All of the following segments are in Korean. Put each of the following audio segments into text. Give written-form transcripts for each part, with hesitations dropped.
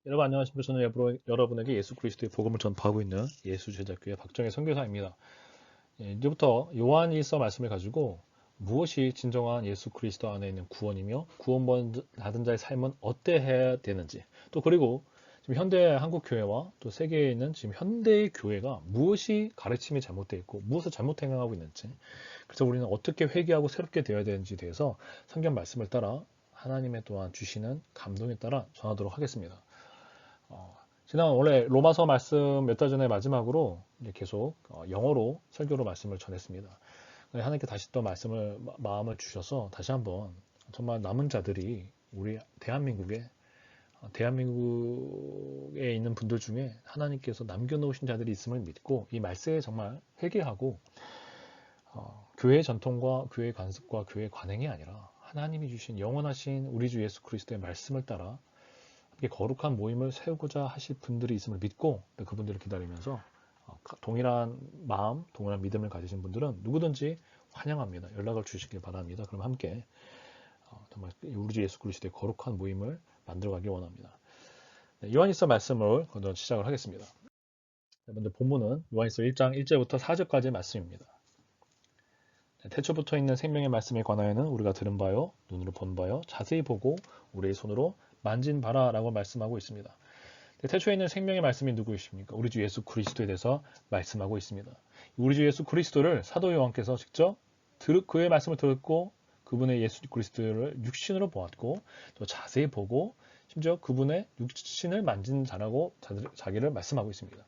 여러분 안녕하십니까. 저는 여러분에게 예수 그리스도의 복음을 전파하고 있는 예수제자교회 박정혜 선교사입니다. 이제부터 요한일서 말씀을 가지고 무엇이 진정한 예수 그리스도 안에 있는 구원이며 구원받은 자의 삶은 어때야 되는지, 또 그리고 지금 현대 한국 교회와 또 세계에 있는 지금 현대의 교회가 무엇이 가르침이 잘못되어 있고 무엇을 잘못 행하고 있는지, 그래서 우리는 어떻게 회개하고 새롭게 되어야 되는지에 대해서 성경 말씀을 따라 하나님의 또한 주시는 감동에 따라 전하도록 하겠습니다. 지난 원래 로마서 말씀 몇 달 전에 마지막으로 이제 계속 영어로 설교로 말씀을 전했습니다. 하나님께 다시 또 말씀을 마음을 주셔서 다시 한번 정말 남은 자들이 우리 대한민국에 있는 분들 중에 하나님께서 남겨놓으신 자들이 있음을 믿고 이 말씀에 정말 회개하고 교회 전통과 교회 관습과 교회 관행이 아니라 하나님이 주신 영원하신 우리 주 예수 그리스도의 말씀을 따라 거룩한 모임을 세우고자 하실 분들이 있음을 믿고 그분들을 기다리면서 동일한 마음, 동일한 믿음을 가지신 분들은 누구든지 환영합니다. 연락을 주시길 바랍니다. 그럼 함께 정말 우리 주 예수 그리스도의 거룩한 모임을 만들어가길 원합니다. 요한일서 말씀을 먼저 시작을 하겠습니다. 먼저 본문은 요한일서 1장 1절부터 4절까지의 말씀입니다. 태초부터 있는 생명의 말씀에 관하여는 우리가 들은 바요, 눈으로 본 바요, 자세히 보고 우리의 손으로 만진 바라라고 말씀하고 있습니다. 태초에 있는 생명의 말씀이 누구이십니까? 우리 주 예수 그리스도에 대해서 말씀하고 있습니다. 우리 주 예수 그리스도를 사도 요한께서 직접 그의 말씀을 듣고 그분의 예수 그리스도를 육신으로 보았고 또 자세히 보고 심지어 그분의 육신을 만진 자라고 자기를 말씀하고 있습니다.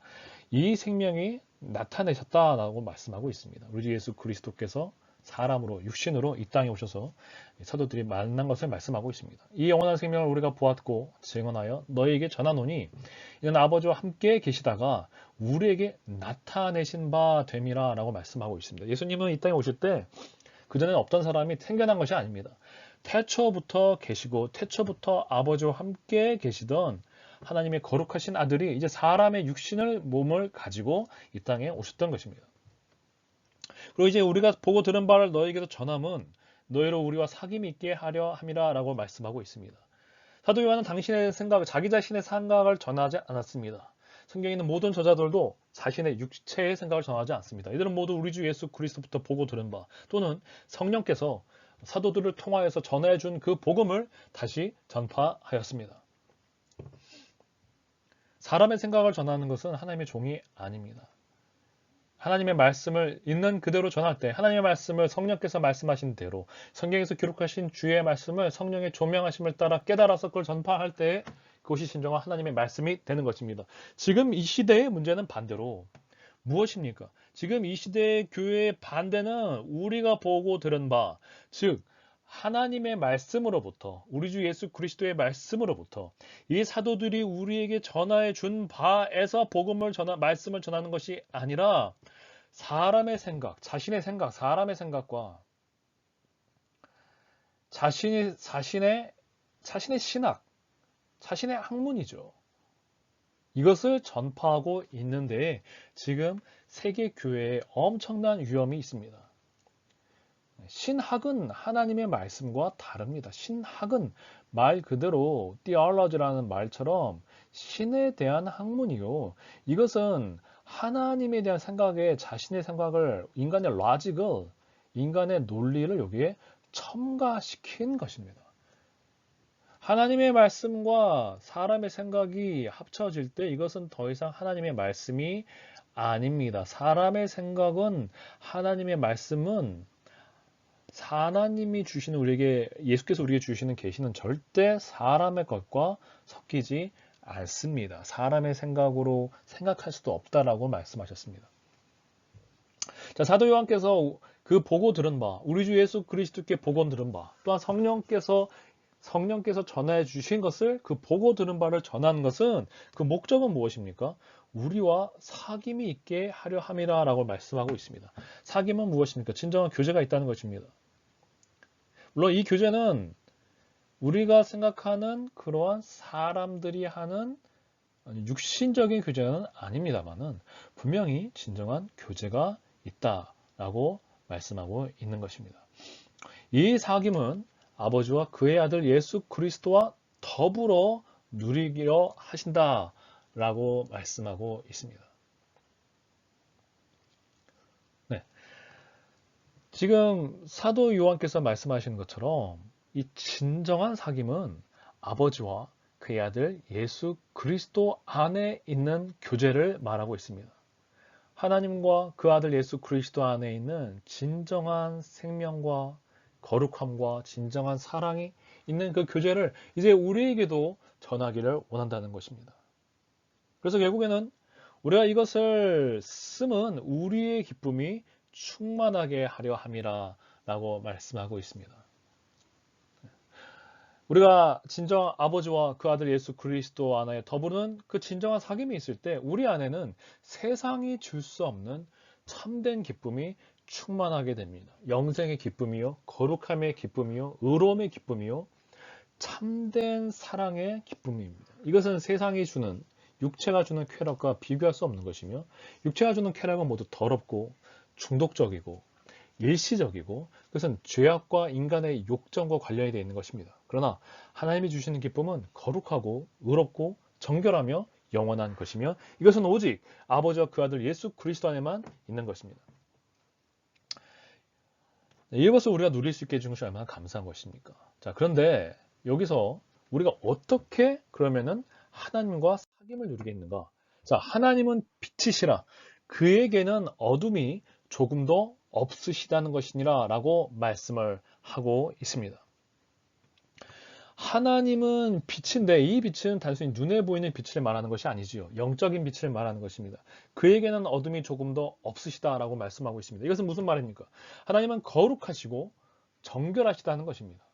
이 생명이 나타내셨다라고 말씀하고 있습니다. 우리 주 예수 그리스도께서 사람으로 육신으로 이 땅에 오셔서 사도들이 만난 것을 말씀하고 있습니다. 이 영원한 생명을 우리가 보았고 증언하여 너희에게 전하노니 이는 아버지와 함께 계시다가 우리에게 나타내신 바 됨이라 라고 말씀하고 있습니다. 예수님은 이 땅에 오실 때 그전에는 없던 사람이 생겨난 것이 아닙니다. 태초부터 계시고 태초부터 아버지와 함께 계시던 하나님의 거룩하신 아들이 이제 사람의 육신을 몸을 가지고 이 땅에 오셨던 것입니다. 그리고 이제 우리가 보고 들은 바를 너에게도 전함은 너희로 우리와 사귐이 있게 하려 함이라 라고 말씀하고 있습니다. 사도 요한은 당신의 생각, 자기 자신의 생각을 전하지 않았습니다. 성경에 있는 모든 저자들도 자신의 육체의 생각을 전하지 않습니다. 이들은 모두 우리 주 예수 그리스도부터 보고 들은 바 또는 성령께서 사도들을 통하여서 전해준 그 복음을 다시 전파하였습니다. 사람의 생각을 전하는 것은 하나님의 종이 아닙니다. 하나님의 말씀을 있는 그대로 전할 때 하나님의 말씀을 성령께서 말씀하신 대로 성경에서 기록하신 주의 말씀을 성령의 조명하심을 따라 깨달아서 그걸 전파할 때 그것이 진정한 하나님의 말씀이 되는 것입니다. 지금 이 시대의 문제는 반대로 무엇입니까? 지금 이 시대의 교회의 반대는 우리가 보고 들은 바, 즉 하나님의 말씀으로부터 우리 주 예수 그리스도의 말씀으로부터 이 사도들이 우리에게 전하여 준 바에서 말씀을 전하는 것이 아니라 사람의 생각, 자신의 생각, 사람의 생각과 자신의 신학, 자신의 학문이죠. 이것을 전파하고 있는데 지금 세계 교회에 엄청난 위험이 있습니다. 신학은 하나님의 말씀과 다릅니다. 신학은 말 그대로 theology라는 말처럼 신에 대한 학문이요. 이것은 하나님에 대한 생각에 자신의 생각을 인간의 로직을, 인간의 논리를 여기에 첨가시킨 것입니다. 하나님의 말씀과 사람의 생각이 합쳐질 때 이것은 더 이상 하나님의 말씀이 아닙니다. 사람의 생각은 하나님의 말씀은 하나님이 주시는 예수께서 우리에게 주시는 계시는 절대 사람의 것과 섞이지 않습니다. 사람의 생각으로 생각할 수도 없다라고 말씀하셨습니다. 자, 사도 요한께서 그 보고 들은 바, 우리 주 예수 그리스도께 보고 들은 바, 또한 성령께서 전해 주신 것을 그 보고 들은 바를 전하는 것은 그 목적은 무엇입니까? 우리와 사귐이 있게 하려 함이라 라고 말씀하고 있습니다. 사귐은 무엇입니까? 진정한 교제가 있다는 것입니다. 물론 이 교제는 우리가 생각하는 그러한 사람들이 하는 육신적인 교제는 아닙니다만은 분명히 진정한 교제가 있다라고 말씀하고 있는 것입니다. 이 사귐은 아버지와 그의 아들 예수 그리스도와 더불어 누리기로 하신다라고 말씀하고 있습니다. 네. 지금 사도 요한께서 말씀하시는 것처럼 이 진정한 사귐은 아버지와 그의 아들 예수 그리스도 안에 있는 교제를 말하고 있습니다. 하나님과 그 아들 예수 그리스도 안에 있는 진정한 생명과 거룩함과 진정한 사랑이 있는 그 교제를 이제 우리에게도 전하기를 원한다는 것입니다. 그래서 결국에는 우리가 이것을 쓰면 우리의 기쁨이 충만하게 하려 함이라 라고 말씀하고 있습니다. 우리가 진정 아버지와 그 아들 예수 그리스도 안에 더불어는 그 진정한 사귐이 있을 때 우리 안에는 세상이 줄 수 없는 참된 기쁨이 충만하게 됩니다. 영생의 기쁨이요, 거룩함의 기쁨이요, 의로움의 기쁨이요, 참된 사랑의 기쁨입니다. 이것은 세상이 주는, 육체가 주는 쾌락과 비교할 수 없는 것이며, 육체가 주는 쾌락은 모두 더럽고 중독적이고 일시적이고, 그것은 죄악과 인간의 욕정과 관련이 되어 있는 것입니다. 그러나 하나님이 주시는 기쁨은 거룩하고 의롭고 정결하며 영원한 것이며, 이것은 오직 아버지와 그 아들 예수 그리스도 안에만 있는 것입니다. 이것을 우리가 누릴 수 있게 해준 것이 얼마나 감사한 것입니까? 자, 그런데 여기서 우리가 어떻게 그러면은 하나님과 사귐을 누리겠는가? 자, 하나님은 빛이시라 그에게는 어둠이 조금도 없으시다는 것이니라 라고 말씀을 하고 있습니다. 하나님은 빛인데 이 빛은 단순히 눈에 보이는 빛을 말하는 것이 아니지요. 영적인 빛을 말하는 것입니다. 그에게는 어둠이 조금도 없으시다라고 말씀하고 있습니다. 이것은 무슨 말입니까? 하나님은 거룩하시고 정결하시다는 것입니다.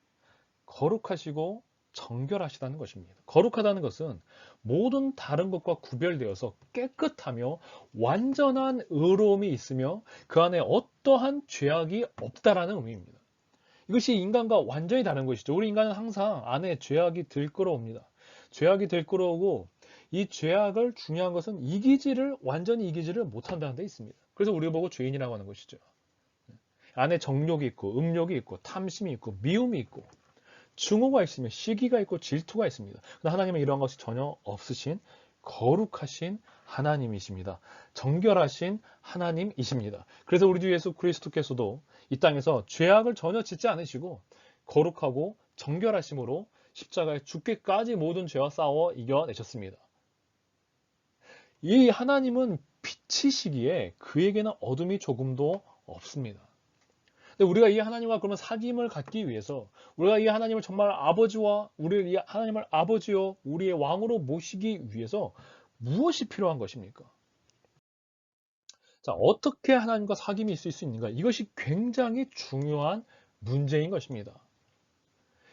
거룩하시고 정결하시다는 것입니다. 거룩하다는 것은 모든 다른 것과 구별되어서 깨끗하며 완전한 의로움이 있으며 그 안에 어떠한 죄악이 없다라는 의미입니다. 이것이 인간과 완전히 다른 것이죠. 우리 인간은 항상 안에 죄악이 들끓어옵니다. 죄악이 들끓어오고 이 죄악을 중요한 것은 완전히 이기지를 못한다는 데 있습니다. 그래서 우리가 보고 죄인이라고 하는 것이죠. 안에 정욕이 있고 음욕이 있고 탐심이 있고 미움이 있고 증오가 있으며 시기가 있고 질투가 있습니다. 그러나 하나님은 이러한 것이 전혀 없으신 거룩하신 하나님이십니다. 정결하신 하나님이십니다. 그래서 우리 주 예수 그리스도께서도 이 땅에서 죄악을 전혀 짓지 않으시고 거룩하고 정결하심으로 십자가에 죽기까지 모든 죄와 싸워 이겨내셨습니다. 이 하나님은 빛이시기에 그에게는 어둠이 조금도 없습니다. 근데 우리가 이 하나님과 그러면 사귐을 갖기 위해서 우리가 이 하나님을 정말 이 하나님을 아버지요 우리의 왕으로 모시기 위해서 무엇이 필요한 것입니까? 자, 어떻게 하나님과 사귐이 있을 수 있는가? 이것이 굉장히 중요한 문제인 것입니다.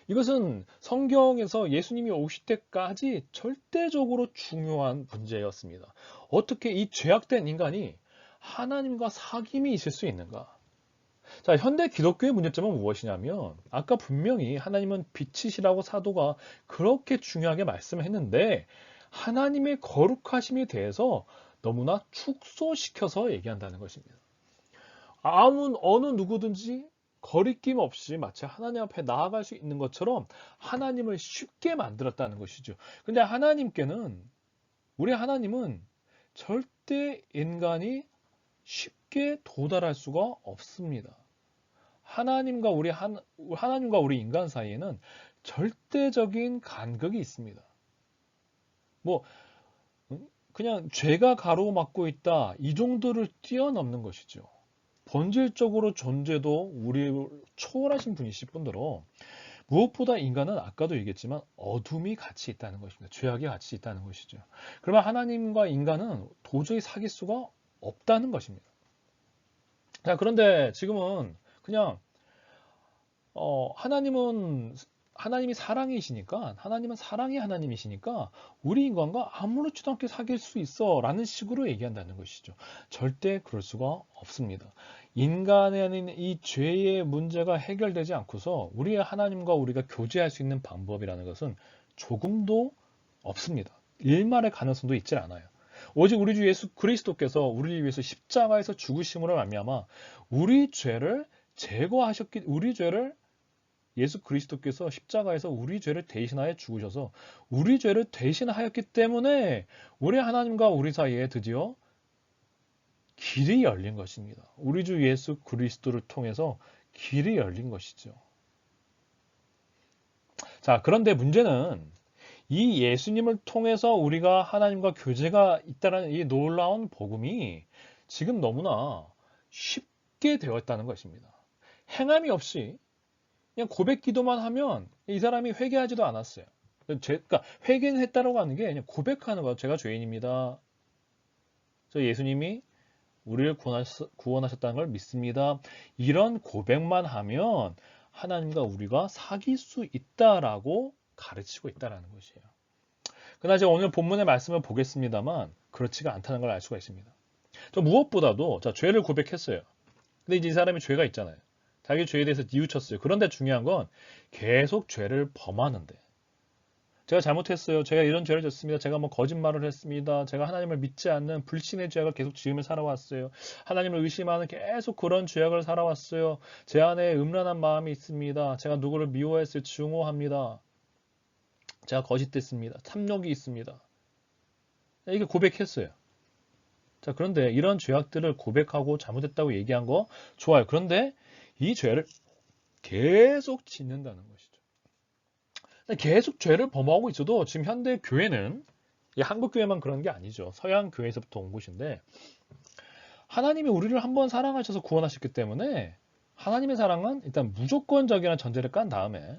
이것은 성경에서 예수님이 오실 때까지 절대적으로 중요한 문제였습니다. 어떻게 이 죄악된 인간이 하나님과 사귐이 있을 수 있는가? 자, 현대 기독교의 문제점은 무엇이냐면 아까 분명히 하나님은 빛이시라고 사도가 그렇게 중요하게 말씀을 했는데 하나님의 거룩하심에 대해서 너무나 축소시켜서 얘기한다는 것입니다. 어느 누구든지 거리낌 없이 마치 하나님 앞에 나아갈 수 있는 것처럼 하나님을 쉽게 만들었다는 것이죠. 근데 우리 하나님은 절대 인간이 쉽게 도달할 수가 없습니다. 하나님과 우리 인간 사이에는 절대적인 간극이 있습니다. 그냥 죄가 가로막고 있다 이 정도를 뛰어넘는 것이죠. 본질적으로 존재도 우리를 초월하신 분이실 뿐더러 무엇보다 인간은 아까도 얘기했지만 어둠이 같이 있다는 것입니다. 죄악이 같이 있다는 것이죠. 그러면 하나님과 인간은 도저히 사귈 수가 없다는 것입니다. 자, 그런데 지금은 그냥 하나님이 사랑이시니까 하나님은 사랑의 하나님이시니까 우리 인간과 아무렇지도 않게 사귈 수 있어 라는 식으로 얘기한다는 것이죠. 절대 그럴 수가 없습니다. 인간에 있는 이 죄의 문제가 해결되지 않고서 우리의 하나님과 우리가 교제할 수 있는 방법이라는 것은 조금도 없습니다. 일말의 가능성도 있질 않아요. 오직 우리 주 예수 그리스도께서 우리를 위해서 십자가에서 죽으심으로 말미암아 우리 죄를 예수 그리스도께서 십자가에서 우리 죄를 대신하여 죽으셔서 우리 죄를 대신하였기 때문에 우리 하나님과 우리 사이에 드디어 길이 열린 것입니다. 우리 주 예수 그리스도를 통해서 길이 열린 것이죠. 자, 그런데 문제는 이 예수님을 통해서 우리가 하나님과 교제가 있다는 이 놀라운 복음이 지금 너무나 쉽게 되었다는 것입니다. 행함이 없이 그냥 고백 기도만 하면 이 사람이 회개하지도 않았어요. 그러니까 회개는 했다라고 하는 게 그냥 고백하는 거예요. 제가 죄인입니다. 저 예수님이 우리를 구원하셨다는 걸 믿습니다. 이런 고백만 하면 하나님과 우리가 사귈 수 있다라고 가르치고 있다는 것이에요. 그러나 제가 오늘 본문의 말씀을 보겠습니다만 그렇지가 않다는 걸 알 수가 있습니다. 저 무엇보다도 자, 죄를 고백했어요. 근데 이제 이 사람이 죄가 있잖아요. 자기 죄에 대해서 뉘우쳤어요. 그런데 중요한 건 계속 죄를 범하는데 제가 잘못했어요. 제가 이런 죄를 졌습니다. 제가 뭐 거짓말을 했습니다. 제가 하나님을 믿지 않는 불신의 죄악을 계속 지으며 살아왔어요. 하나님을 의심하는 계속 그런 죄악을 살아왔어요. 제 안에 음란한 마음이 있습니다. 제가 누구를 미워했어요. 증오합니다. 제가 거짓됐습니다. 탐욕이 있습니다. 이게 고백했어요. 자, 그런데 이런 죄악들을 고백하고 잘못했다고 얘기한 거 좋아요. 그런데 이 죄를 계속 짓는다는 것이죠. 계속 죄를 범하고 있어도 지금 현대 교회는 한국 교회만 그런 게 아니죠. 서양 교회에서부터 온 곳인데 하나님이 우리를 한번 사랑하셔서 구원하셨기 때문에 하나님의 사랑은 일단 무조건적이라는 전제를 깐 다음에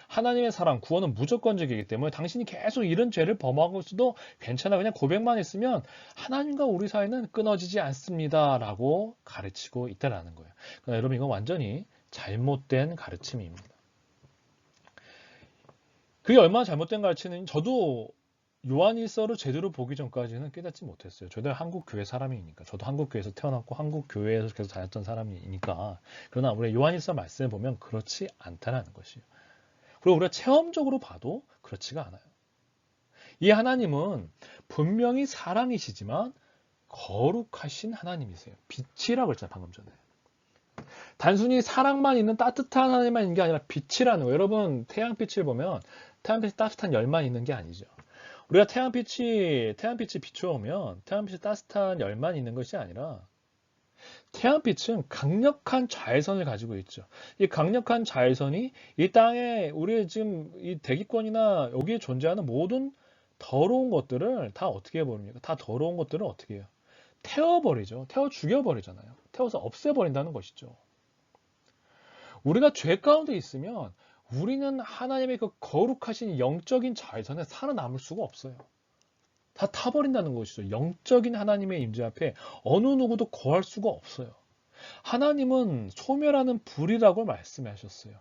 하나님의 사랑, 구원은 무조건적이기 때문에 당신이 계속 이런 죄를 범하고 있어도 괜찮아. 그냥 고백만 했으면 하나님과 우리 사이는 끊어지지 않습니다. 라고 가르치고 있다는 거예요. 그러나 여러분 이건 완전히 잘못된 가르침입니다. 그게 얼마나 잘못된 가르침인지 저도 요한일서를 제대로 보기 전까지는 깨닫지 못했어요. 저도 한국 교회 사람이니까. 저도 한국 교회에서 태어났고 한국 교회에서 계속 다녔던 사람이니까. 그러나 우리 요한일서 말씀을 보면 그렇지 않다는 것이에요. 그리고 우리가 체험적으로 봐도 그렇지가 않아요. 이 하나님은 분명히 사랑이시지만 거룩하신 하나님이세요. 빛이라고 했잖아요. 방금 전에. 단순히 사랑만 있는 따뜻한 하나님만 있는 게 아니라 빛이라는 거예요. 여러분 태양빛을 보면 태양빛이 따뜻한 열만 있는 게 아니죠. 우리가 태양빛이 비추어오면 태양빛이 따뜻한 열만 있는 것이 아니라 태양빛은 강력한 자외선을 가지고 있죠. 이 강력한 자외선이 이 땅에 우리 지금 이 대기권이나 여기에 존재하는 모든 더러운 것들을 다 어떻게 해버립니까? 다 더러운 것들을 어떻게 해요? 태워버리죠. 태워 죽여버리잖아요. 태워서 없애버린다는 것이죠. 우리가 죄 가운데 있으면 우리는 하나님의 그 거룩하신 영적인 자외선에 살아남을 수가 없어요. 다 타버린다는 것이죠. 영적인 하나님의 임재 앞에 어느 누구도 거할 수가 없어요. 하나님은 소멸하는 불이라고 말씀하셨어요.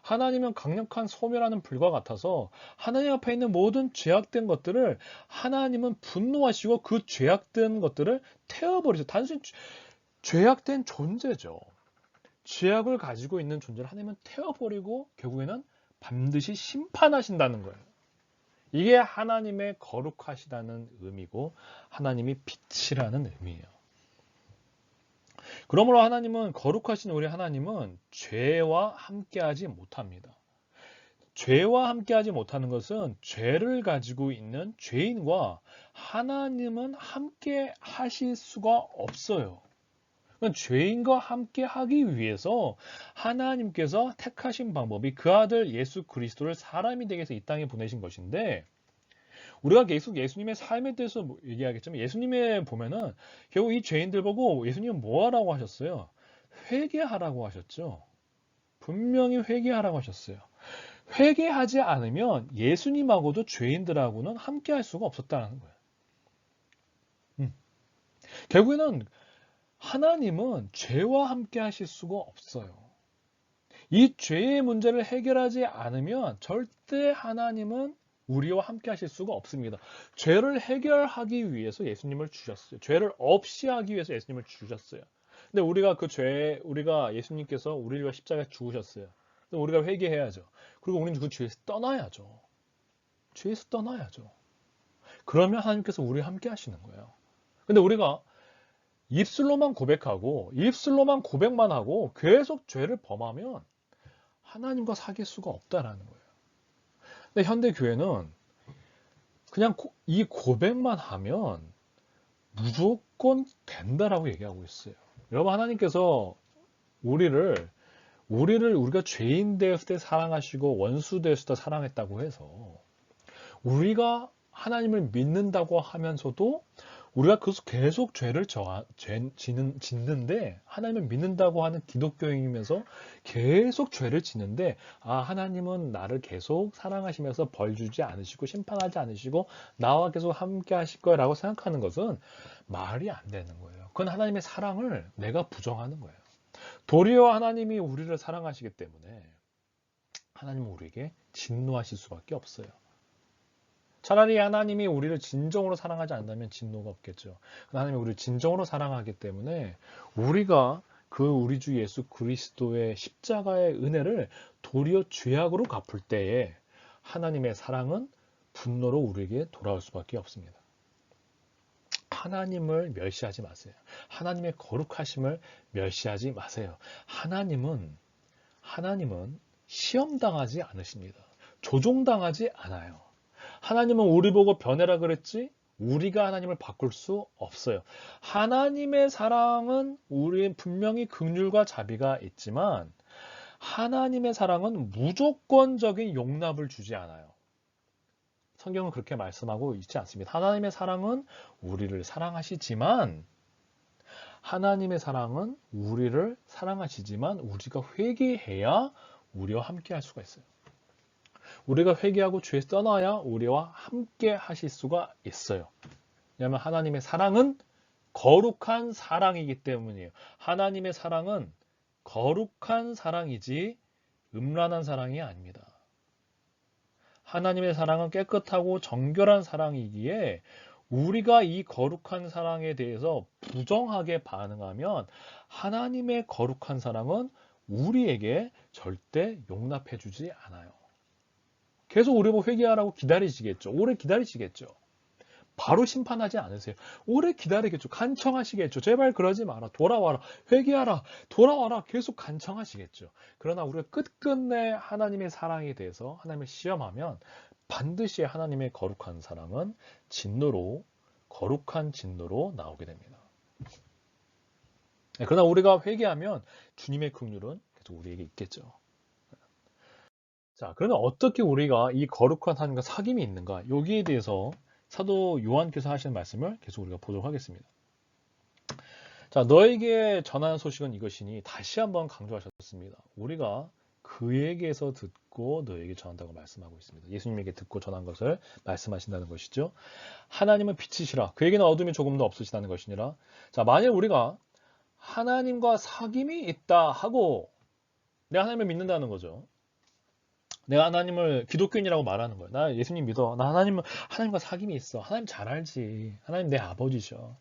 하나님은 강력한 소멸하는 불과 같아서 하나님 앞에 있는 모든 죄악된 것들을 하나님은 분노하시고 그 죄악된 것들을 태워버리죠. 단순히 죄악된 존재죠. 죄악을 가지고 있는 존재를 하나님은 태워버리고 결국에는 반드시 심판하신다는 거예요. 이게 하나님의 거룩하시다는 의미고 하나님이 빛이라는 의미예요. 그러므로 하나님은 거룩하신 우리 하나님은 죄와 함께하지 못합니다. 죄와 함께하지 못하는 것은 죄를 가지고 있는 죄인과 하나님은 함께 하실 수가 없어요. 죄인과 함께 하기 위해서 하나님께서 택하신 방법이 그 아들 예수 그리스도를 사람이 되게 해서 이 땅에 보내신 것인데 우리가 계속 예수님의 삶에 대해서 얘기하겠지만 예수님에 보면은 결국 이 죄인들 보고 예수님은 뭐 하라고 하셨어요? 회개하라고 하셨죠. 분명히 회개하라고 하셨어요. 회개하지 않으면 예수님하고도 죄인들하고는 함께 할 수가 없었다는 거예요. 결국에는 하나님은 죄와 함께 하실 수가 없어요. 이 죄의 문제를 해결하지 않으면 절대 하나님은 우리와 함께 하실 수가 없습니다. 죄를 해결하기 위해서 예수님을 주셨어요. 죄를 없이 하기 위해서 예수님을 주셨어요. 근데 우리가 우리가 예수님께서 우리를 십자가에 죽으셨어요. 근데 우리가 회개해야죠. 그리고 우리는 그 죄에서 떠나야죠. 죄에서 떠나야죠. 그러면 하나님께서 우리와 함께 하시는 거예요. 근데 우리가 입술로만 고백하고 입술로만 고백만 하고 계속 죄를 범하면 하나님과 사귈 수가 없다라는 거예요. 근데 현대 교회는 그냥 이 고백만 하면 무조건 된다라고 얘기하고 있어요. 여러분, 하나님께서 우리가 죄인 되었을 때 사랑하시고 원수 되었을 때 사랑했다고 해서 우리가 하나님을 믿는다고 하면서도 우리가 계속 죄를 짓는데, 하나님을 믿는다고 하는 기독교인이면서 계속 죄를 짓는데, 하나님은 나를 계속 사랑하시면서 벌 주지 않으시고 심판하지 않으시고 나와 계속 함께 하실 거라고 생각하는 것은 말이 안 되는 거예요. 그건 하나님의 사랑을 내가 부정하는 거예요. 도리어 하나님이 우리를 사랑하시기 때문에 하나님은 우리에게 진노하실 수밖에 없어요. 차라리 하나님이 우리를 진정으로 사랑하지 않는다면 진노가 없겠죠. 하나님이 우리를 진정으로 사랑하기 때문에 우리가 우리 주 예수 그리스도의 십자가의 은혜를 도리어 죄악으로 갚을 때에 하나님의 사랑은 분노로 우리에게 돌아올 수밖에 없습니다. 하나님을 멸시하지 마세요. 하나님의 거룩하심을 멸시하지 마세요. 하나님은 시험당하지 않으십니다. 조종당하지 않아요. 하나님은 우리 보고 변해라 그랬지 우리가 하나님을 바꿀 수 없어요. 하나님의 사랑은 우리 분명히 긍휼과 자비가 있지만 하나님의 사랑은 무조건적인 용납을 주지 않아요. 성경은 그렇게 말씀하고 있지 않습니다. 하나님의 사랑은 우리를 사랑하시지만 우리가 회개해야 우리와 함께 할 수가 있어요. 우리가 회개하고 죄에서 떠나야 우리와 함께 하실 수가 있어요. 왜냐하면 하나님의 사랑은 거룩한 사랑이기 때문이에요. 하나님의 사랑은 거룩한 사랑이지 음란한 사랑이 아닙니다. 하나님의 사랑은 깨끗하고 정결한 사랑이기에 우리가 이 거룩한 사랑에 대해서 부정하게 반응하면 하나님의 거룩한 사랑은 우리에게 절대 용납해 주지 않아요. 계속 우리 보고 회개하라고 기다리시겠죠. 오래 기다리시겠죠. 바로 심판하지 않으세요. 오래 기다리겠죠. 간청하시겠죠. 제발 그러지 마라. 돌아와라. 회개하라. 돌아와라. 계속 간청하시겠죠. 그러나 우리가 끝끝내 하나님의 사랑에 대해서 하나님을 시험하면 반드시 하나님의 거룩한 사랑은 거룩한 진노로 나오게 됩니다. 그러나 우리가 회개하면 주님의 긍휼은 계속 우리에게 있겠죠. 자, 그러면 어떻게 우리가 이 거룩한 하나님과 사귐이 있는가? 여기에 대해서 사도 요한께서 하시는 말씀을 계속 우리가 보도록 하겠습니다. 자, 너에게 전하는 소식은 이것이니 다시 한번 강조하셨습니다. 우리가 그에게서 듣고 너에게 전한다고 말씀하고 있습니다. 예수님에게 듣고 전한 것을 말씀하신다는 것이죠. 하나님은 빛이시라. 그에게는 어둠이 조금도 없으시다는 것이니라. 자, 만일 우리가 하나님과 사귐이 있다 하고 내가 하나님을 믿는다는 거죠. 내가 하나님을 기독교인이라고 말하는 거예요. 나 예수님 믿어. 나 하나님과 사귐이 있어. 하나님 잘 알지. 하나님 내 아버지셔.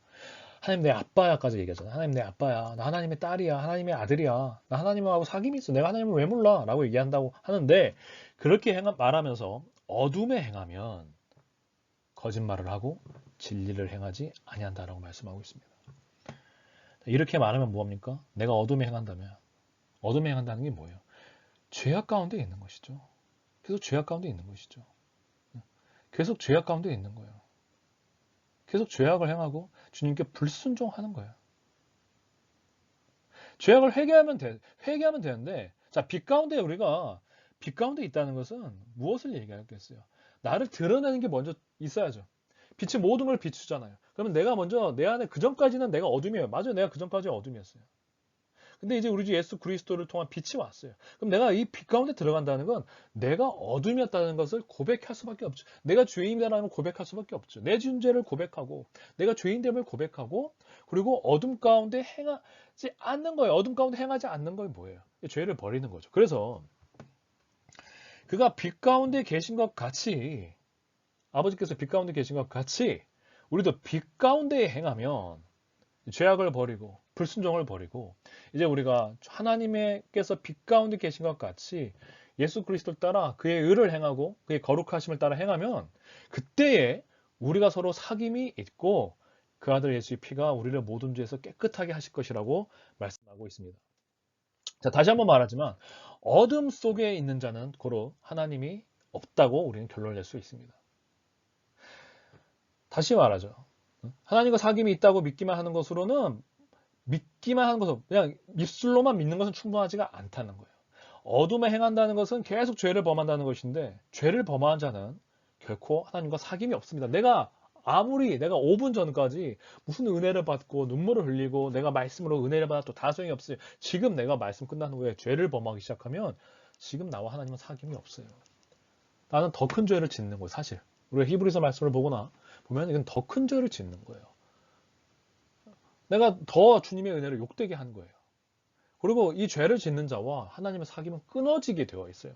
하나님 내 아빠야까지 얘기하잖아. 하나님 내 아빠야. 나 하나님의 딸이야. 하나님의 아들이야. 나 하나님하고 사귐이 있어. 내가 하나님을 왜 몰라? 라고 얘기한다고 하는데 그렇게 말하면서 어둠에 행하면 거짓말을 하고 진리를 행하지 아니한다라고 말씀하고 있습니다. 이렇게 말하면 뭐합니까? 내가 어둠에 행한다면 어둠에 행한다는 게 뭐예요? 죄악 가운데 있는 것이죠. 계속 죄악 가운데 있는 것이죠. 계속 죄악 가운데 있는 거예요. 계속 죄악을 행하고 주님께 불순종하는 거예요. 죄악을 회개하면 되는데, 자, 빛 가운데 있다는 것은 무엇을 얘기하겠어요? 나를 드러내는 게 먼저 있어야죠. 빛이 모든 걸 비추잖아요. 그러면 내가 먼저 내 안에 그전까지는 내가 어둠이에요. 맞아요. 내가 그전까지 어둠이었어요. 근데 이제 우리 주 예수 그리스도를 통한 빛이 왔어요. 그럼 내가 이 빛 가운데 들어간다는 건 내가 어둠이었다는 것을 고백할 수밖에 없죠. 내가 죄인이라는 고백할 수밖에 없죠. 내 존재를 고백하고 내가 죄인됨을 고백하고 그리고 어둠 가운데 행하지 않는 거예요. 어둠 가운데 행하지 않는 건 뭐예요? 죄를 버리는 거죠. 그래서 그가 빛 가운데 계신 것 같이 아버지께서 빛 가운데 계신 것 같이 우리도 빛 가운데 행하면 죄악을 버리고 불순종을 버리고 이제 우리가 하나님께서 빛 가운데 계신 것 같이 예수 그리스도를 따라 그의 의를 행하고 그의 거룩하심을 따라 행하면 그때에 우리가 서로 사귐이 있고 그 아들 예수의 피가 우리를 모든 죄에서 깨끗하게 하실 것이라고 말씀하고 있습니다. 자, 다시 한번 말하지만 어둠 속에 있는 자는 고로 하나님이 없다고 우리는 결론을 낼 수 있습니다. 다시 말하죠. 하나님과 사귐이 있다고 믿기만 하는 것으로는 믿기만 하는 것은 그냥 입술로만 믿는 것은 충분하지가 않다는 거예요. 어둠에 행한다는 것은 계속 죄를 범한다는 것인데 죄를 범한 자는 결코 하나님과 사귐이 없습니다. 내가 5분 전까지 무슨 은혜를 받고 눈물을 흘리고 내가 말씀으로 은혜를 받아도 다 소용이 없어요. 지금 내가 말씀 끝난 후에 죄를 범하기 시작하면 지금 나와 하나님은 사귐이 없어요. 나는 더 큰 죄를 짓는 거예요. 사실 우리가 히브리서 말씀을 보면 이건 더 큰 죄를 짓는 거예요. 내가 더 주님의 은혜를 욕되게 한 거예요. 그리고 이 죄를 짓는 자와 하나님의 사귐은 끊어지게 되어 있어요.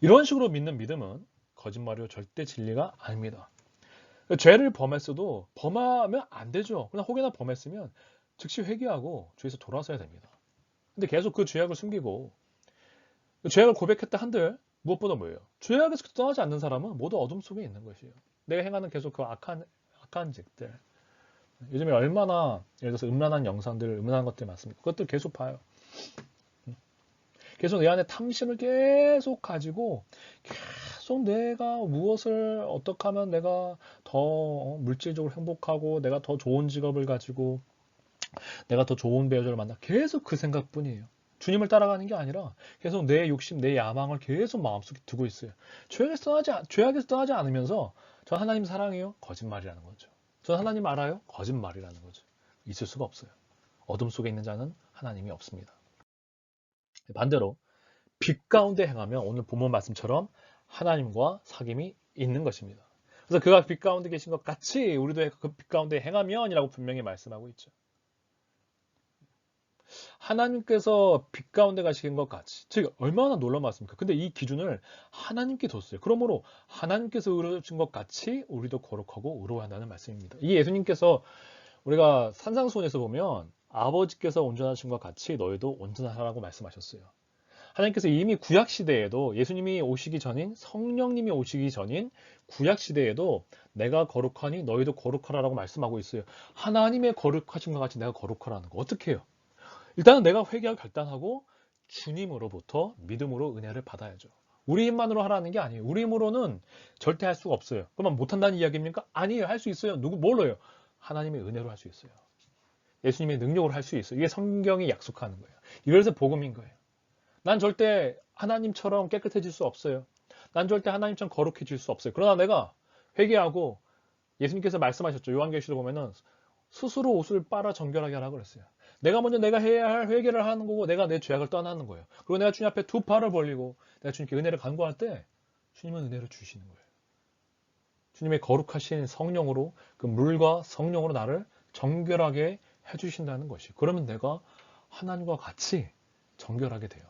이런 식으로 믿는 믿음은 거짓말이요 절대 진리가 아닙니다. 죄를 범했어도 범하면 안 되죠. 그러나 혹여나 범했으면 즉시 회개하고 죄에서 돌아서야 됩니다. 근데 계속 그 죄악을 숨기고 죄악을 고백했다 한들 무엇보다 뭐예요? 죄악에서 떠나지 않는 사람은 모두 어둠 속에 있는 것이에요. 내가 행하는 계속 그 악한 짓들. 요즘에 얼마나 예를 들어서 음란한 영상들, 음란한 것들 많습니까? 그것들 계속 봐요. 계속 내 안에 탐심을 계속 가지고 계속 내가 무엇을 어떻게 하면 내가 더 물질적으로 행복하고 내가 더 좋은 직업을 가지고 내가 더 좋은 배우자를 만나 계속 그 생각뿐이에요. 주님을 따라가는 게 아니라 계속 내 욕심, 내 야망을 계속 마음속에 두고 있어요. 죄악에서 떠나지 않으면서 저 하나님 사랑해요? 거짓말이라는 거죠. 저 하나님 알아요? 거짓말이라는 거죠. 있을 수가 없어요. 어둠 속에 있는 자는 하나님이 없습니다. 반대로 빛 가운데 행하면 오늘 본문 말씀처럼 하나님과 사귐이 있는 것입니다. 그래서 그가 빛 가운데 계신 것 같이 우리도 그 빛 가운데 행하면이라고 분명히 말씀하고 있죠. 하나님께서 빛 가운데 가신 것 같이, 즉 얼마나 놀라운 말씀입니까? 근데 이 기준을 하나님께 뒀어요. 그러므로 하나님께서 의로우신 것 같이 우리도 거룩하고 의로워야 한다는 말씀입니다. 이 예수님께서 우리가 산상수훈에서 보면 아버지께서 온전하신 것 같이 너희도 온전하라고 말씀하셨어요. 하나님께서 이미 구약시대에도 예수님이 오시기 전인 성령님이 오시기 전인 구약시대에도 내가 거룩하니 너희도 거룩하라고 말씀하고 있어요. 하나님의 거룩하신 것 같이 내가 거룩하라는 거 어떻게 해요? 일단은 내가 회개하고 결단하고 주님으로부터 믿음으로 은혜를 받아야죠. 우리 힘만으로 하라는 게 아니에요. 우리 힘으로는 절대 할 수가 없어요. 그러면 못한다는 이야기입니까? 아니에요. 할 수 있어요. 뭘로 해요? 하나님의 은혜로 할 수 있어요. 예수님의 능력으로 할 수 있어요. 이게 성경이 약속하는 거예요. 이래서 복음인 거예요. 난 절대 하나님처럼 깨끗해질 수 없어요. 난 절대 하나님처럼 거룩해질 수 없어요. 그러나 내가 회개하고 예수님께서 말씀하셨죠. 요한계시록 보면은 스스로 옷을 빨아 정결하게 하라고 그랬어요. 내가 먼저 내가 해야 할 회개를 하는 거고 내가 내 죄악을 떠나는 거예요. 그리고 내가 주님 앞에 두 팔을 벌리고 내가 주님께 은혜를 간구할 때 주님은 은혜를 주시는 거예요. 주님의 거룩하신 성령으로 그 물과 성령으로 나를 정결하게 해주신다는 것이. 그러면 내가 하나님과 같이 정결하게 돼요.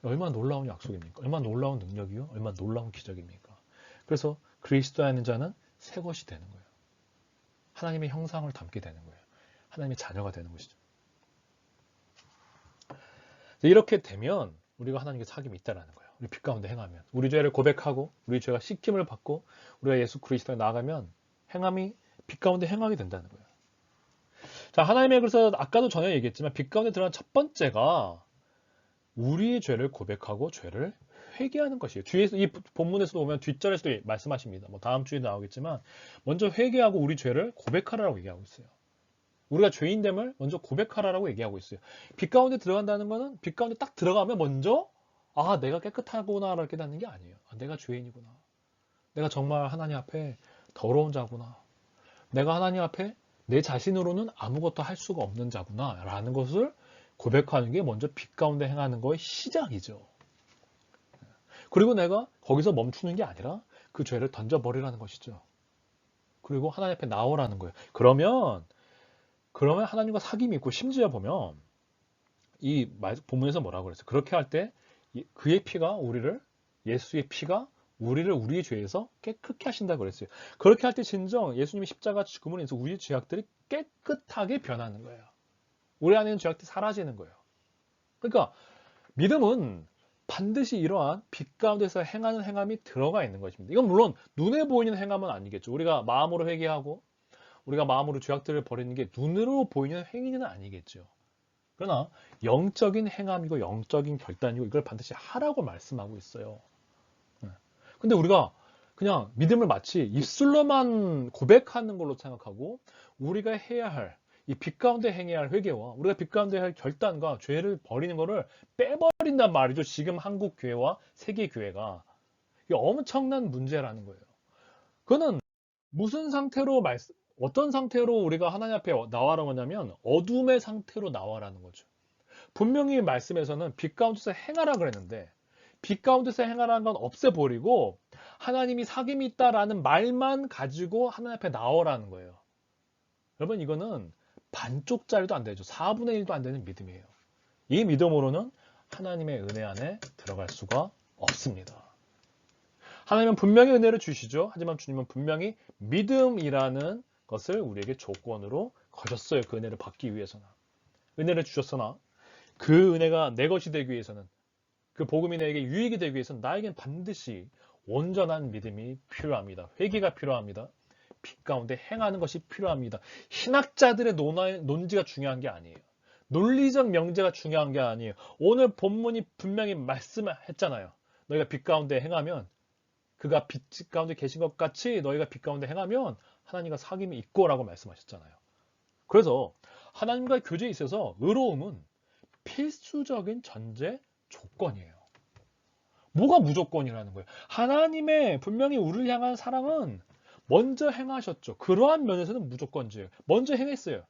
얼마나 놀라운 약속입니까? 얼마나 놀라운 능력이요? 얼마나 놀라운 기적입니까? 그래서 그리스도 안에 있는 자는 새 것이 되는 거예요. 하나님의 형상을 담게 되는 거예요. 하나님의 자녀가 되는 것이죠. 이렇게 되면 우리가 하나님께 사귐이 있다는 거예요. 우리 빛 가운데 행하면. 우리 죄를 고백하고 우리 죄가 씻김을 받고 우리가 예수 그리스도에 나아가면 행함이 빛 가운데 행하게 된다는 거예요. 자, 하나님의 그래서 아까도 전에 얘기했지만 빛 가운데 들어간 첫 번째가 우리의 죄를 고백하고 죄를 회개하는 것이에요. 뒤에서 이 본문에서도 보면 뒷절에서도 말씀하십니다. 뭐 다음 주에 나오겠지만 먼저 회개하고 우리 죄를 고백하라고 얘기하고 있어요. 우리가 죄인됨을 먼저 고백하라고 얘기하고 있어요. 빛 가운데 들어간다는 거는 빛 가운데 딱 들어가면 먼저 내가 깨끗하구나를 깨닫는 게 아니에요. 내가 죄인이구나. 내가 정말 하나님 앞에 더러운 자구나. 내가 하나님 앞에 내 자신으로는 아무것도 할 수가 없는 자구나 라는 것을 고백하는 게 먼저 빛 가운데 행하는 거의 시작이죠. 그리고 내가 거기서 멈추는 게 아니라 그 죄를 던져버리라는 것이죠. 그리고 하나님 앞에 나오라는 거예요. 그러면 하나님과 사귐이 있고 심지어 보면 이 본문에서 뭐라고 그랬어요? 그렇게 할 때 그의 피가 예수의 피가 우리를 우리의 죄에서 깨끗게 하신다고 그랬어요. 그렇게 할 때 진정 예수님이 십자가 죽음으로 인해서 우리의 죄악들이 깨끗하게 변하는 거예요. 우리 안에 있는 죄악들이 사라지는 거예요. 그러니까 믿음은 반드시 이러한 빛 가운데서 행하는 행함이 들어가 있는 것입니다. 이건 물론 눈에 보이는 행함은 아니겠죠. 우리가 마음으로 회개하고 우리가 마음으로 죄악들을 버리는 게 눈으로 보이는 행위는 아니겠죠. 그러나 영적인 행함이고 영적인 결단이고 이걸 반드시 하라고 말씀하고 있어요. 근데 우리가 그냥 믿음을 마치 입술로만 고백하는 걸로 생각하고 우리가 해야 할 이 빛 가운데 행해야 할 회개와 우리가 빛 가운데 할 결단과 죄를 버리는 거를 빼버린단 말이죠. 지금 한국 교회와 세계 교회가 이게 엄청난 문제라는 거예요. 그거는 무슨 상태로 어떤 상태로 우리가 하나님 앞에 나와라고 하냐면 어둠의 상태로 나와라는 거죠. 분명히 말씀에서는 빛 가운데서 행하라 그랬는데 빛 가운데서 행하라는 건 없애버리고 하나님이 사귐이 있다라는 말만 가지고 하나님 앞에 나오라는 거예요. 여러분 이거는 반쪽짜리도 안 되죠. 4분의 1도 안 되는 믿음이에요. 이 믿음으로는 하나님의 은혜 안에 들어갈 수가 없습니다. 하나님은 분명히 은혜를 주시죠. 하지만 주님은 분명히 믿음이라는 것을 우리에게 조건으로 거셨어요. 그 은혜를 받기 위해서는. 은혜를 주셨으나 그 은혜가 내 것이 되기 위해서는 그 복음이 내게 유익이 되기 위해서는 나에겐 반드시 온전한 믿음이 필요합니다. 회개가 필요합니다. 빛 가운데 행하는 것이 필요합니다. 신학자들의 논지가 중요한 게 아니에요. 논리적 명제가 중요한 게 아니에요. 오늘 본문이 분명히 말씀했잖아요. 너희가 빛 가운데 행하면 그가 빛 가운데 계신 것 같이 너희가 빛 가운데 행하면 하나님과 사귐이 있고라고 말씀하셨잖아요. 그래서 하나님과의 교제에 있어서 의로움은 필수적인 전제 조건이에요. 뭐가 무조건이라는 거예요? 하나님의 분명히 우리를 향한 사랑은 먼저 행하셨죠. 그러한 면에서는 무조건지예요. 먼저 행했어요.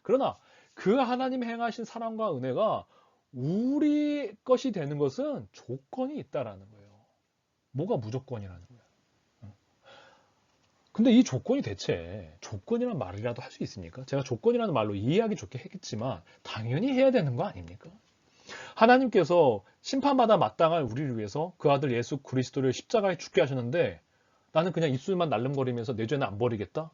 그러나 그 하나님 행하신 사랑과 은혜가 우리 것이 되는 것은 조건이 있다라는 거예요. 뭐가 무조건이라는 거예요. 근데 이 조건이 대체 조건이라는 말이라도 할 수 있습니까? 제가 조건이라는 말로 이해하기 좋게 했겠지만 당연히 해야 되는 거 아닙니까? 하나님께서 심판받아 마땅할 우리를 위해서 그 아들 예수 그리스도를 십자가에 죽게 하셨는데 나는 그냥 입술만 날름거리면서 내 죄는 안 버리겠다?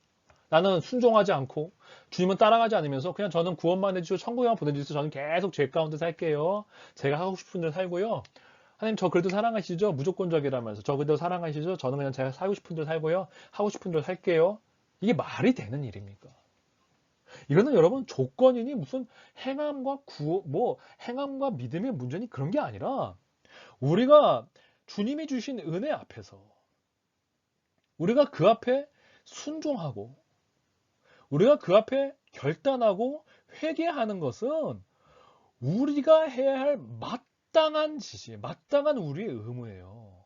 나는 순종하지 않고 주님은 따라가지 않으면서 그냥 저는 구원만 해주시고 천국에만 보내주셔서 저는 계속 죄 가운데 살게요. 제가 하고 싶은 대로 살고요. 하나님 저 그래도 사랑하시죠? 무조건적이라면서 저 그래도 사랑하시죠? 저는 그냥 제가 살고 싶은 대로 살고요. 하고 싶은 대로 살게요. 이게 말이 되는 일입니까? 이거는 여러분 조건이니 무슨 행함과 믿음의 문제니 그런 게 아니라 우리가 주님이 주신 은혜 앞에서 우리가 그 앞에 순종하고 우리가 그 앞에 결단하고 회개하는 것은 우리가 해야 할 마땅한 지시, 마땅한 우리의 의무예요.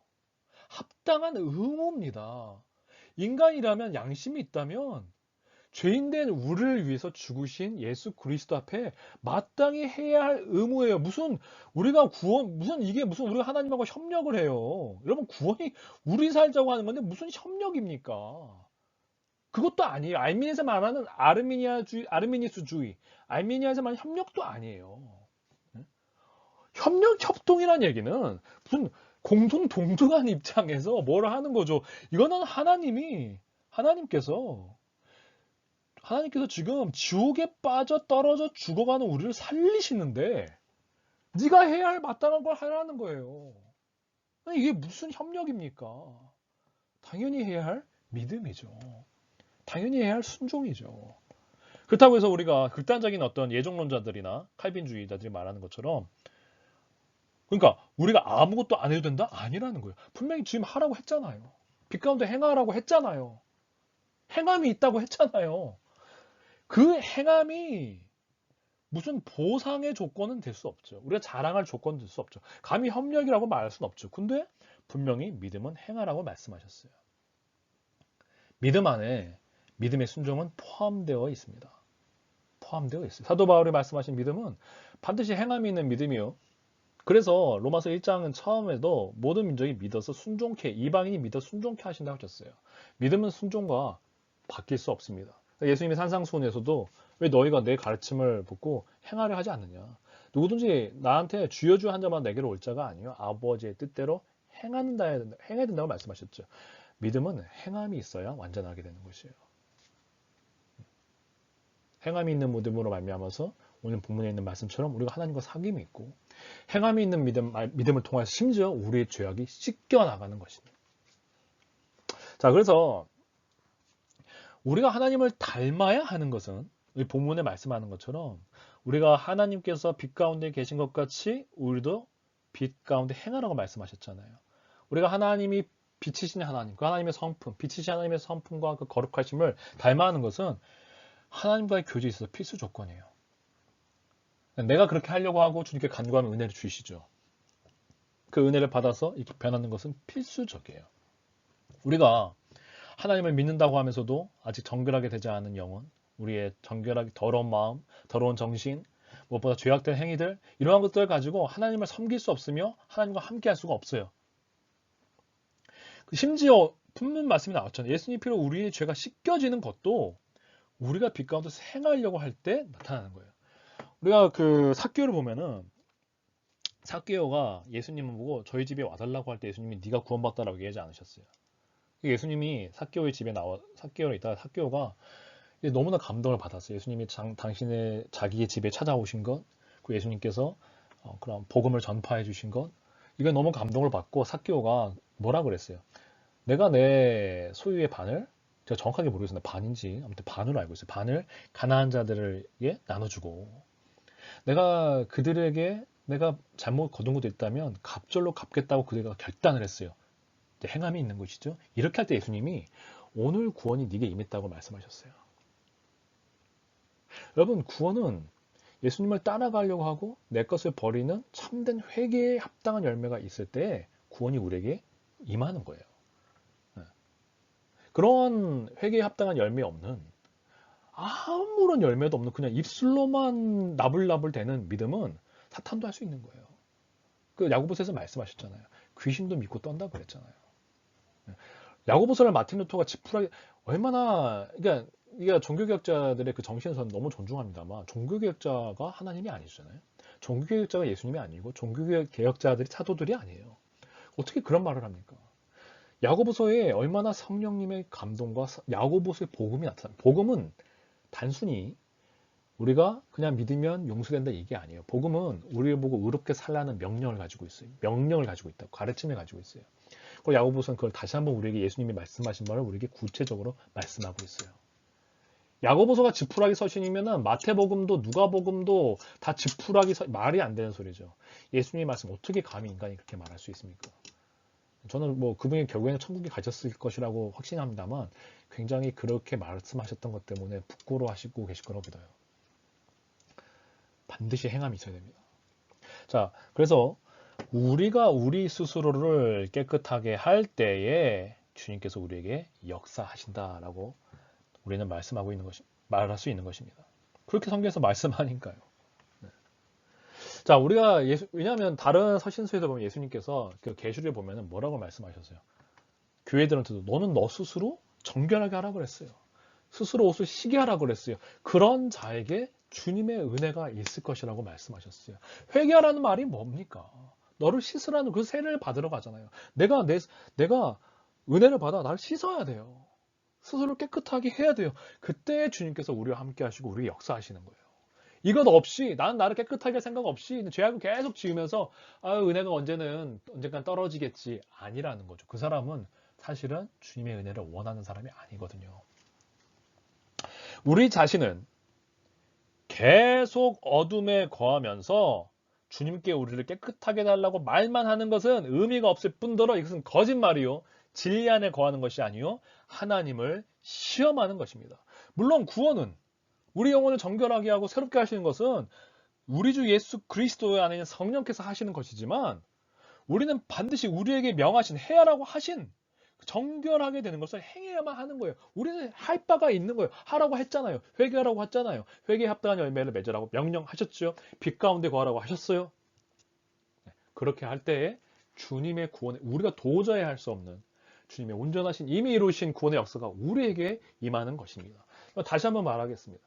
합당한 의무입니다. 인간이라면 양심이 있다면 죄인된 우리를 위해서 죽으신 예수 그리스도 앞에 마땅히 해야 할 의무예요. 무슨 우리가 무슨 우리가 하나님하고 협력을 해요. 여러분 구원이 우리 살자고 하는 건데 무슨 협력입니까? 그것도 아니에요. 알미니에서 말하는 아르미니스주의, 알미니아에서 말하는 협력도 아니에요. 협동이라는 얘기는 무슨 공동 동등한 입장에서 뭘 하는 거죠. 이거는 하나님께서 지금 지옥에 빠져 떨어져 죽어가는 우리를 살리시는데 네가 해야 할 마땅한 걸 하라는 거예요. 이게 무슨 협력입니까? 당연히 해야 할 믿음이죠. 당연히 해야 할 순종이죠. 그렇다고 해서 우리가 극단적인 어떤 예종론자들이나 칼빈주의자들이 말하는 것처럼 그러니까 우리가 아무것도 안 해도 된다? 아니라는 거예요. 분명히 지금 하라고 했잖아요. 빛 가운데 행하라고 했잖아요. 행함이 있다고 했잖아요. 그 행함이 무슨 보상의 조건은 될 수 없죠. 우리가 자랑할 조건은 될 수 없죠. 감히 협력이라고 말할 수는 없죠. 근데 분명히 믿음은 행하라고 말씀하셨어요. 믿음 안에 믿음의 순종은 포함되어 있습니다. 포함되어 있어요. 사도 바울이 말씀하신 믿음은 반드시 행함이 있는 믿음이요. 그래서 로마서 1장은 처음에도 모든 민족이 믿어서 순종케, 이방인이 믿어 순종케 하신다고 하셨어요. 믿음은 순종과 바뀔 수 없습니다. 예수님이 산상수훈에서도 왜 너희가 내 가르침을 듣고 행하려 하지 않느냐. 누구든지 나한테 주여 주 한 자만 내게로 올 자가 아니요 아버지의 뜻대로 행해야 된다고 말씀하셨죠. 믿음은 행함이 있어야 완전하게 되는 것이에요. 행함이 있는 믿음으로 말미암아서 오늘 본문에 있는 말씀처럼 우리가 하나님과 사귐이 있고 행함이 있는 믿음을 통해서 심지어 우리의 죄악이 씻겨 나가는 것입니다. 자, 그래서 우리가 하나님을 닮아야 하는 것은 이 본문에 말씀하는 것처럼 우리가 하나님께서 빛 가운데 계신 것 같이 우리도 빛 가운데 행하라고 말씀하셨잖아요. 우리가 하나님이 빛이신 하나님, 그 하나님의 성품, 빛이신 하나님의 성품과 그 거룩하심을 닮아하는 것은 하나님과의 교제에 있어서 필수 조건이에요. 내가 그렇게 하려고 하고 주님께 간구하면 은혜를 주시죠. 그 은혜를 받아서 이렇게 변하는 것은 필수적이에요. 우리가 하나님을 믿는다고 하면서도 아직 정결하게 되지 않은 영혼, 우리의 정결하게 더러운 마음, 더러운 정신, 무엇보다 죄악된 행위들, 이러한 것들을 가지고 하나님을 섬길 수 없으며 하나님과 함께 할 수가 없어요. 심지어 품문 말씀이 나왔잖아요. 예수님 피로 우리의 죄가 씻겨지는 것도 우리가 빛 가운데 행하려고 할 때 나타나는 거예요. 우리가 그 삭개오를 보면은 삭개오가 예수님을 보고 저희 집에 와달라고 할 때 예수님이 네가 구원받다라고 얘기하지 않으셨어요. 예수님이 삭개오의 집에 삭개오에 있다가 삭개오가 너무나 감동을 받았어요. 예수님이 당신의 자기의 집에 찾아오신 것, 그 예수님께서 그런 복음을 전파해 주신 것, 이건 너무 감동을 받고 삭개오가 뭐라 그랬어요? 내가 내 소유의 반을, 제가 정확하게 모르겠습니다. 반인지 아무튼 반으로 알고 있어요. 반을 가난한 자들에게 나눠주고 내가 그들에게 내가 잘못 거둔 것도 있다면 갑절로 갚겠다고 그들과 결단을 했어요. 행함이 있는 것이죠. 이렇게 할 때 예수님이 오늘 구원이 네게 임했다고 말씀하셨어요. 여러분, 구원은 예수님을 따라가려고 하고 내 것을 버리는 참된 회개에 합당한 열매가 있을 때 구원이 우리에게 임하는 거예요. 그런 회개에 합당한 열매 없는 아무런 열매도 없는 그냥 입술로만 나불나불 되는 믿음은 사탄도 할 수 있는 거예요. 그 야고보서에서 말씀하셨잖아요. 귀신도 믿고 떤다 그랬잖아요. 야고보서를 마틴 루터가 지푸라기 얼마나 그러니까 종교개혁자들의 그 정신을 저는 너무 존중합니다만 종교개혁자가 하나님이 아니잖아요. 종교개혁자가 예수님이 아니고 종교개혁자들이 사도들이 아니에요. 어떻게 그런 말을 합니까? 야고보서에 얼마나 성령님의 감동과 야고보서의 복음이 나타납니다. 복음은 단순히 우리가 그냥 믿으면 용서된다 이게 아니에요. 복음은 우리를 보고 의롭게 살라는 명령을 가지고 있어요. 명령을 가지고 있다. 가르침을 가지고 있어요. 그리고 야고보서는 그걸 다시 한번 우리에게 예수님이 말씀하신 말을 우리에게 구체적으로 말씀하고 있어요. 야고보서가 지푸라기 서신이면은 마태복음도 누가복음도 다 지푸라기 말이 안 되는 소리죠. 예수님의 말씀 어떻게 감히 인간이 그렇게 말할 수 있습니까? 저는 뭐 그분이 결국에는 천국에 가셨을 것이라고 확신합니다만 굉장히 그렇게 말씀하셨던 것 때문에 부끄러워하시고 계실 거라고 믿어요. 반드시 행함이 있어야 됩니다. 자, 그래서 우리가 우리 스스로를 깨끗하게 할 때에 주님께서 우리에게 역사하신다라고 우리는 말씀하고 있는 것이 말할 수 있는 것입니다. 그렇게 성경에서 말씀하니까요. 네. 자, 우리가 왜냐하면 다른 서신서에서 보면 예수님께서 그 계시를 보면은 뭐라고 말씀하셨어요? 교회들한테도 너는 너 스스로 정결하게 하라고 그랬어요. 스스로 옷을 시게 하라고 그랬어요. 그런 자에게 주님의 은혜가 있을 것이라고 말씀하셨어요. 회개하라는 말이 뭡니까? 너를 씻으라는 그 세례를 받으러 가잖아요. 내가 은혜를 받아 나를 씻어야 돼요. 스스로 깨끗하게 해야 돼요. 그때 주님께서 우리와 함께 하시고 우리 역사하시는 거예요. 이것 없이 나는 나를 깨끗하게 할 생각 없이 죄악을 계속 지으면서 은혜가 언젠간 떨어지겠지 아니라는 거죠. 그 사람은 사실은 주님의 은혜를 원하는 사람이 아니거든요. 우리 자신은 계속 어둠에 거하면서 주님께 우리를 깨끗하게 해달라고 말만 하는 것은 의미가 없을 뿐더러 이것은 거짓말이요. 진리 안에 거하는 것이 아니요. 하나님을 시험하는 것입니다. 물론 구원은 우리 영혼을 정결하게 하고 새롭게 하시는 것은 우리 주 예수 그리스도 안에 있는 성령께서 하시는 것이지만 우리는 반드시 우리에게 명하신 해야라고 하신 정결하게 되는 것을 행해야만 하는 거예요. 우리는 할 바가 있는 거예요. 하라고 했잖아요. 회개하라고 했잖아요. 회개에 합당한 열매를 맺으라고 명령하셨죠. 빛 가운데 거하라고 하셨어요. 그렇게 할 때에 주님의 구원에 우리가 도저히 할 수 없는 주님의 온전하신 이미 이루신 구원의 역사가 우리에게 임하는 것입니다. 다시 한번 말하겠습니다.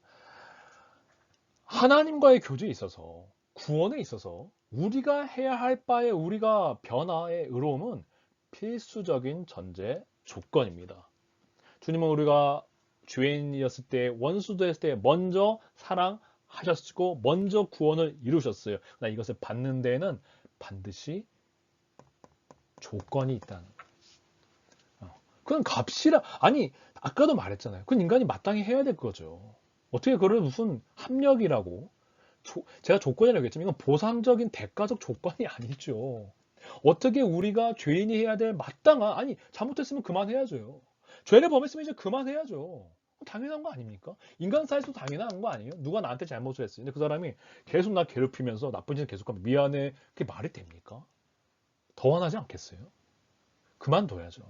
하나님과의 교제에 있어서 구원에 있어서 우리가 해야 할 바에 우리가 변화의 의로움은 필수적인 전제 조건입니다. 주님은 우리가 죄인이었을 때 원수도 했을 때 먼저 사랑하셨고 먼저 구원을 이루셨어요. 그러나 이것을 받는 데에는 반드시 조건이 있다는 거예요. 그건 값이라 아니 아까도 말했잖아요. 그건 인간이 마땅히 해야 될 거죠. 어떻게 그걸 무슨 합력이라고 제가 조건이라고 했지만 이건 보상적인 대가적 조건이 아니죠. 어떻게 우리가 죄인이 해야 될 마땅한, 아니 잘못했으면 그만해야죠. 죄를 범했으면 이제 그만해야죠. 당연한 거 아닙니까? 인간 사회에서 당연한 거 아니에요? 누가 나한테 잘못을 했어요. 근데 그 사람이 계속 나 괴롭히면서 나쁜 짓을 계속하면 미안해. 그게 말이 됩니까? 더 화나지 않겠어요? 그만둬야죠.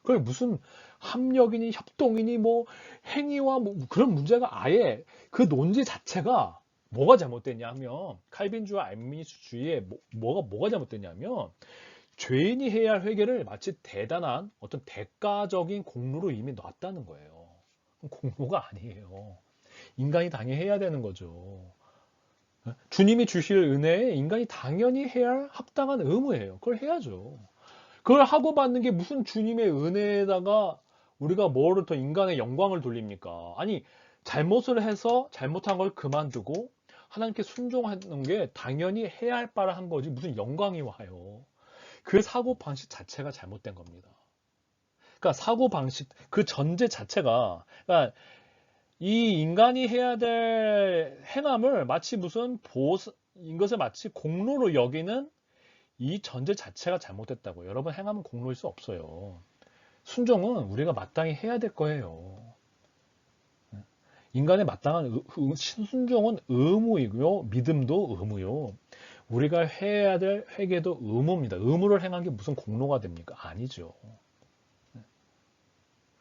그게 무슨 합력이니 협동이니 뭐 행위와 뭐 그런 문제가 아예 그 논지 자체가 뭐가 잘못됐냐면 칼빈주의 알미니스주의에 뭐가 잘못됐냐면 죄인이 해야 할 회개를 마치 대단한 어떤 대가적인 공로로 이미 놨다는 거예요. 공로가 아니에요. 인간이 당연히 해야 되는 거죠. 주님이 주실 은혜에 인간이 당연히 해야 할 합당한 의무예요. 그걸 해야죠. 그걸 하고 받는 게 무슨 주님의 은혜에다가 우리가 뭐를 더 인간의 영광을 돌립니까? 아니, 잘못을 해서 잘못한 걸 그만두고 하나님께 순종하는 게 당연히 해야 할 바를 한 거지 무슨 영광이 와요. 그 사고방식 자체가 잘못된 겁니다. 그러니까 사고방식, 그 전제 자체가, 그러니까 이 인간이 해야 될 행함을 마치 무슨 이것을 마치 공로로 여기는 이 전제 자체가 잘못됐다고요. 여러분, 행함은 공로일 수 없어요. 순종은 우리가 마땅히 해야 될 거예요. 인간의 마땅한 순종은 의무이고요. 믿음도 의무요. 우리가 해야 될 회개도 의무입니다. 의무를 행한 게 무슨 공로가 됩니까? 아니죠.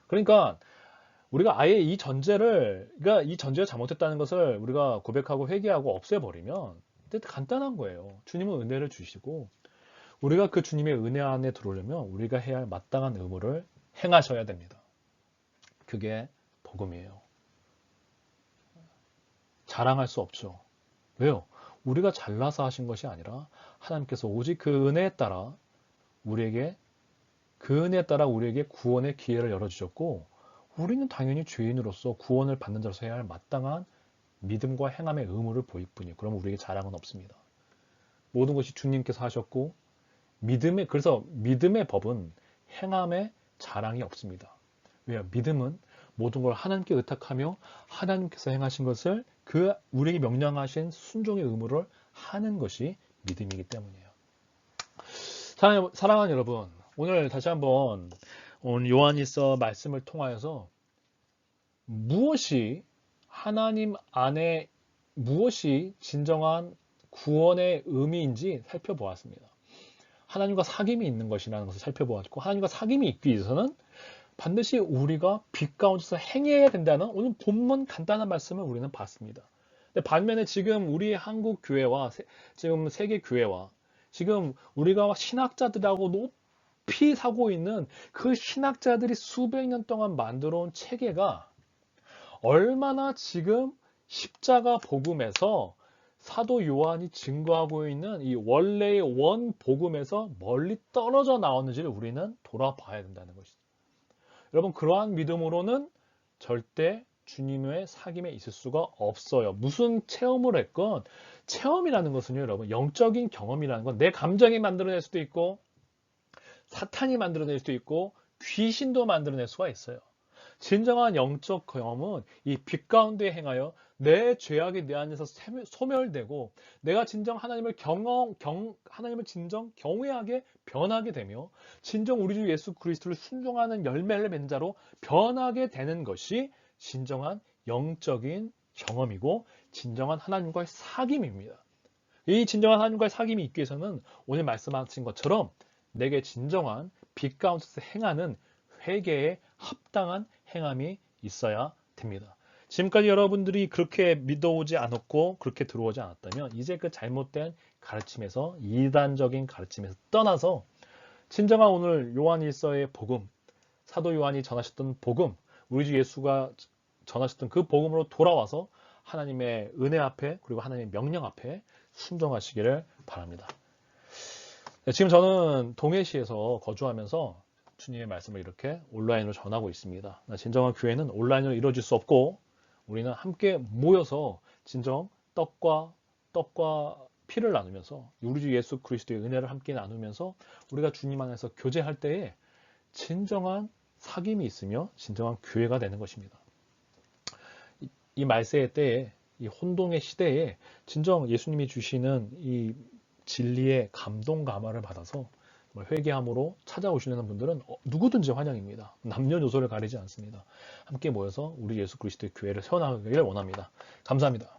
그러니까 우리가 아예 이 전제를, 그러니까 이 전제가 잘못됐다는 것을 우리가 고백하고 회개하고 없애버리면 간단한 거예요. 주님은 은혜를 주시고 우리가 그 주님의 은혜 안에 들어오려면 우리가 해야 할 마땅한 의무를 행하셔야 됩니다. 그게 복음이에요. 자랑할 수 없죠. 왜요? 우리가 잘나서 하신 것이 아니라 하나님께서 오직 그 은혜에 따라 우리에게 구원의 기회를 열어주셨고 우리는 당연히 죄인으로서 구원을 받는 자로서 해야 할 마땅한 믿음과 행함의 의무를 보일 뿐이에요. 그럼 우리에게 자랑은 없습니다. 모든 것이 주님께서 하셨고 그래서 믿음의 법은 행함의 자랑이 없습니다. 왜요? 믿음은 모든 걸 하나님께 의탁하며 하나님께서 행하신 것을 우리에게 명령하신 순종의 의무를 하는 것이 믿음이기 때문이에요. 사랑하는 여러분, 오늘 다시 한번 오늘 요한일서 말씀을 통하여서 하나님 안에 무엇이 진정한 구원의 의미인지 살펴보았습니다. 하나님과 사귐이 있는 것이라는 것을 살펴보았고 하나님과 사귐이 있기 위해서는 반드시 우리가 빛 가운데서 행해야 된다는 오늘 본문 간단한 말씀을 우리는 봤습니다. 근데 반면에 지금 우리 한국 교회와 지금 세계 교회와 지금 우리가 신학자들하고 높이 사고 있는 그 신학자들이 수백 년 동안 만들어 온 체계가 얼마나 지금 십자가 복음에서 사도 요한이 증거하고 있는 이 원래의 원 복음에서 멀리 떨어져 나오는지를 우리는 돌아봐야 된다는 것이죠. 여러분, 그러한 믿음으로는 절대 주님의 사귐에 있을 수가 없어요. 무슨 체험을 했건 체험이라는 것은요, 여러분, 영적인 경험이라는 건 내 감정이 만들어낼 수도 있고 사탄이 만들어낼 수도 있고 귀신도 만들어낼 수가 있어요. 진정한 영적 경험은 이 빛 가운데 행하여 내 죄악이 내 안에서 소멸되고 내가 진정 하나님을 진정 경외하게 변하게 되며 진정 우리 주 예수 그리스도를 순종하는 열매를 맺는 자로 변하게 되는 것이 진정한 영적인 경험이고 진정한 하나님과의 사귐입니다. 이 진정한 하나님과의 사귐이 있기 위해서는 오늘 말씀하신 것처럼 내게 진정한 빛 가운데서 행하는 회개에 합당한 행함이 있어야 됩니다. 지금까지 여러분들이 그렇게 믿어오지 않았고 그렇게 들어오지 않았다면 이제 그 잘못된 가르침에서 이단적인 가르침에서 떠나서 진정한 오늘 요한일서의 복음, 사도 요한이 전하셨던 복음, 우리 주 예수가 전하셨던 그 복음으로 돌아와서 하나님의 은혜 앞에 그리고 하나님의 명령 앞에 순종하시기를 바랍니다. 지금 저는 동해시에서 거주하면서 주님의 말씀을 이렇게 온라인으로 전하고 있습니다. 진정한 교회는 온라인으로 이루어질 수 없고 우리는 함께 모여서 진정 떡과 피를 나누면서 우리 주 예수 그리스도의 은혜를 함께 나누면서 우리가 주님 안에서 교제할 때에 진정한 사귐이 있으며 진정한 교회가 되는 것입니다. 이 말세의 때에 이 혼동의 시대에 진정 예수님이 주시는 이 진리의 감동 감화를 받아서 회개함으로 찾아오시려는 분들은 누구든지 환영입니다. 남녀노소를 가리지 않습니다. 함께 모여서 우리 예수 그리스도의 교회를 세워나가기를 원합니다. 감사합니다.